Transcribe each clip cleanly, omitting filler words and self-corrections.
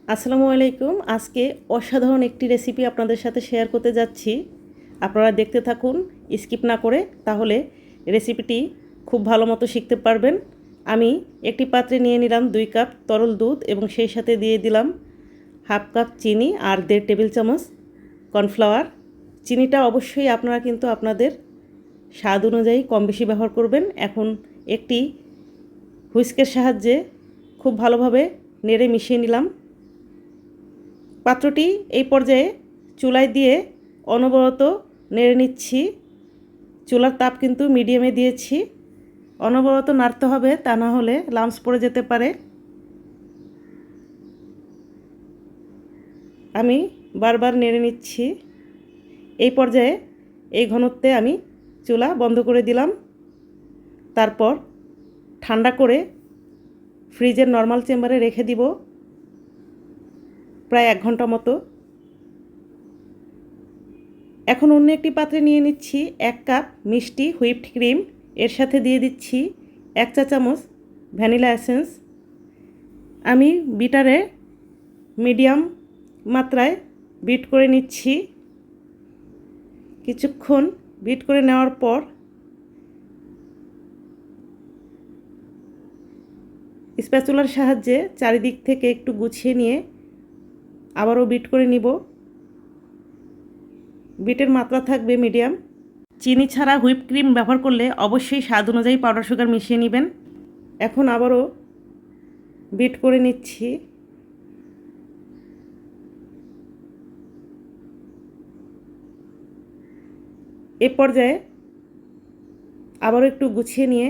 আসসালামু আলাইকুম। আজকে অসাধারণ একটি রেসিপি আপনাদের সাথে শেয়ার করতে যাচ্ছি। আপনারা দেখতে থাকুন, স্কিপ না করে, তাহলে রেসিপিটি খুব ভালো মতো শিখতে পারবেন। আমি একটি পাত্রে নিয়ে নিলাম 2 কাপ তরল দুধ এবং সেই সাথে দিয়ে দিলাম হাফ কাপ চিনি আর 1.5 টেবিল চামচ কর্নফ্লাওয়ার। চিনিটা অবশ্যই আপনারা কিন্তু আপনাদের স্বাদ অনুযায়ী কম বেশি ব্যবহার করবেন। এখন একটি হুইস্কের সাহায্যে খুব ভালোভাবে নেড়ে মিশিয়ে নিলাম। পাত্রটি এই পর্যায়ে চুলায় দিয়ে অনবরত নেড়ে নিচ্ছি। চুলার তাপ কিন্তু মিডিয়ামে দিয়েছি। অনবরত নাড়তে হবে, তা না হলে লাম্পস পড়ে যেতে পারে। আমি বারবার নেড়ে নিচ্ছি। এই পর্যায়ে এই ঘনত্বে আমি চুলা বন্ধ করে দিলাম। তারপর ঠান্ডা করে ফ্রিজের নর্মাল চেম্বারে রেখে দিব প্রায় 1 ঘন্টা মতো। এখন অন্য একটি পাত্রে নিয়ে নিচ্ছি 1 কাপ মিষ্টি হুইপড ক্রিম। এর সাথে দিয়ে দিচ্ছি 1 চা চামচ ভ্যানিলা এসেন্স। আমি বিটারে মিডিয়াম মাত্রায় বিট করে নিচ্ছি। কিছুক্ষণ বিট করে নেওয়ার পর স্প্যাচুলার সাহায্যে চারিদিক থেকে একটু গুছিয়ে নিয়ে আবারও বিট করে নিব। বিটের মাত্রা থাকবে মিডিয়াম। চিনি ছাড়া হুইপ ক্রিম ব্যবহার করলে অবশ্যই স্বাদ অনুযায়ী পাউডার সুগার মিশিয়ে নেবেন। এখন আবারও বিট করে নিচ্ছি। এ পর্যায়ে আবারও একটু গুছিয়ে নিয়ে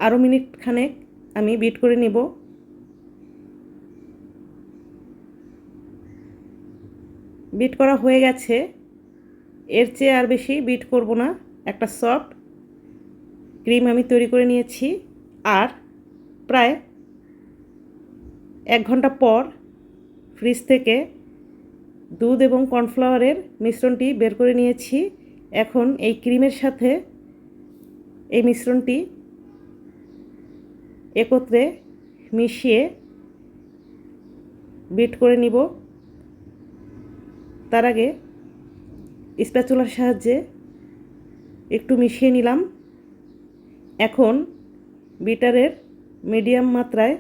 আরও মিনিট খানেক আমি বিট করে নিব। বিট করা হয়ে গেছে। এর চেয়ে আর বেশি বিট করব না। একটা সফট ক্রিম আমি তৈরি করে নিয়েছি। আর প্রায় 1 ঘন্টা পর ফ্রিজ থেকে দুধ এবং কর্নফ্লাওয়ারের মিশ্রণটি বের করে নিয়েছি। এখন এই ক্রিমের সাথে এই মিশ্রণটি একত্রে মিশিয়ে বিট করে নিব। তার আগে স্প্যাচুলার সাহায্যে একটু মিশিয়ে নিলাম। এখন বিটারের মিডিয়াম মাত্রায়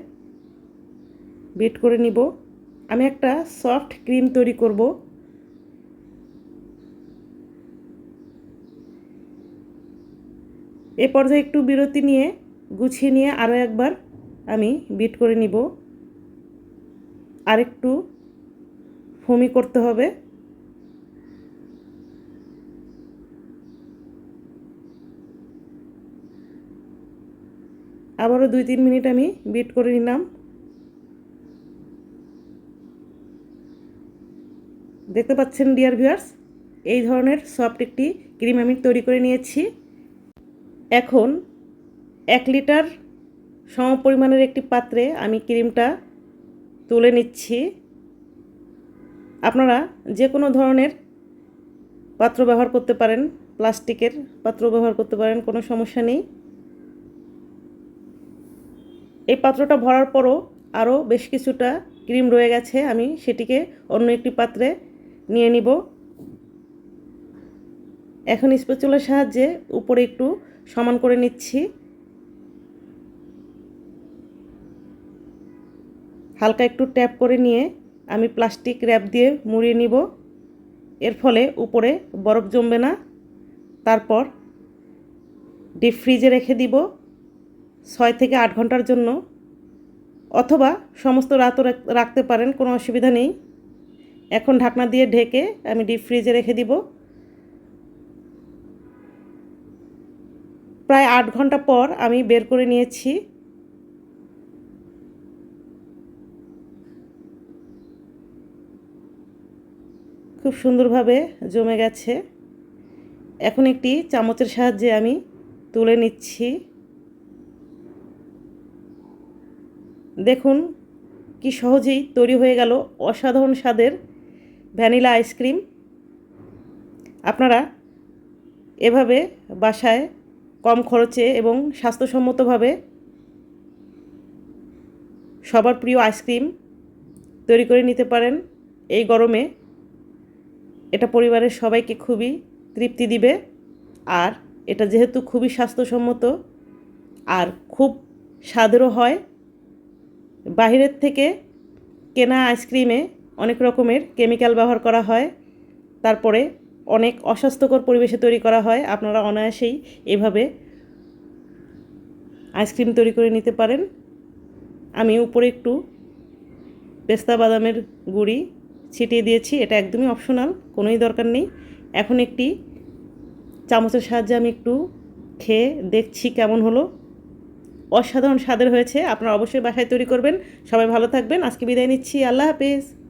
বিট করে নিব। আমি একটা সফট ক্রিম তৈরি করব। এ পর্যায়ে একটু বিরতি নিয়ে গুছিয়ে নিয়ে আরও একবার আমি বিট করে নিব। আর একটু ফোমি করতে হবে। আবারও 2-3 মিনিট আমি বিট করে নিলাম। দেখতে পাচ্ছেন ডিয়ার ভিউয়ার্স, এই ধরনের সফট একটি ক্রিম আমি তৈরি করে নিয়েছি। এখন 1 লিটার সমপরিমাণের একটি পাত্রে আমি ক্রিমটা তুলে নিচ্ছি। আপনারা যে কোনো ধরনের পাত্র ব্যবহার করতে পারেন, প্লাস্টিকের পাত্র ব্যবহার করতে পারেন, কোনো সমস্যা নেই। এই পাত্রটা ভরার পরও আরও বেশ কিছুটা ক্রিম রয়ে গেছে। আমি সেটিকে অন্য একটি পাত্রে নিয়ে নিব। এখন স্প্যাচুলার সাহায্যে উপরে একটু সমান করে নিচ্ছি। হালকা একটু ট্যাপ করে নিয়ে আমি প্লাস্টিক র্যাপ দিয়ে মুড়িয়ে নিব। এর ফলে উপরে বরফ জমবে না। তারপর ডিপ ফ্রিজে রেখে দিব 6 থেকে 8 ঘন্টার জন্য, অথবা সমস্ত রাতও রাখতে পারেন, কোনো অসুবিধা নেই। এখন ঢাকনা দিয়ে ঢেকে আমি ডিপ ফ্রিজে রেখে দিব। প্রায় 8 ঘন্টা পর আমি বের করে নিয়েছি। খুব সুন্দরভাবে জমে গেছে। এখন একটি চামচের সাহায্যে আমি তুলে নিচ্ছি। দেখুন কি সহজেই তৈরি হয়ে গেল অসাধারণ স্বাদের ভ্যানিলা আইসক্রিম। আপনারা এভাবে বাসায় কম খরচে এবং স্বাস্থ্যসম্মতভাবে সবার প্রিয় আইসক্রিম তৈরি করে নিতে পারেন এই গরমে। এটা পরিবারের সবাইকে খুবই তৃপ্তি দিবে। আর এটা যেহেতু খুবই স্বাস্থ্যসম্মত আর খুব স্বাদেরও হয়। বাহিরের থেকে কেনা আইসক্রিমে অনেক রকমের কেমিক্যাল ব্যবহার করা হয়, তারপরে অনেক অস্বাস্থ্যকর পরিবেশে তৈরি করা হয়। আপনারা অনায়াসেই এভাবে আইসক্রিম তৈরি করে নিতে পারেন। আমি উপরে একটু পেস্তা বাদামের গুঁড়ি ছিটিয়ে দিয়েছি, এটা একদমই অপশনাল, কোনোই দরকার নেই। এখন একটি চামচের সাহায্যে আমি একটু খেয়ে দেখছি কেমন হলো। অসাধারণ স্বাদের হয়েছে। আপনারা অবশ্যই বাসায় তৈরি করবেন। সবাই ভালো থাকবেন। আজকে বিদায় নিচ্ছি। আল্লাহ হাফেজ।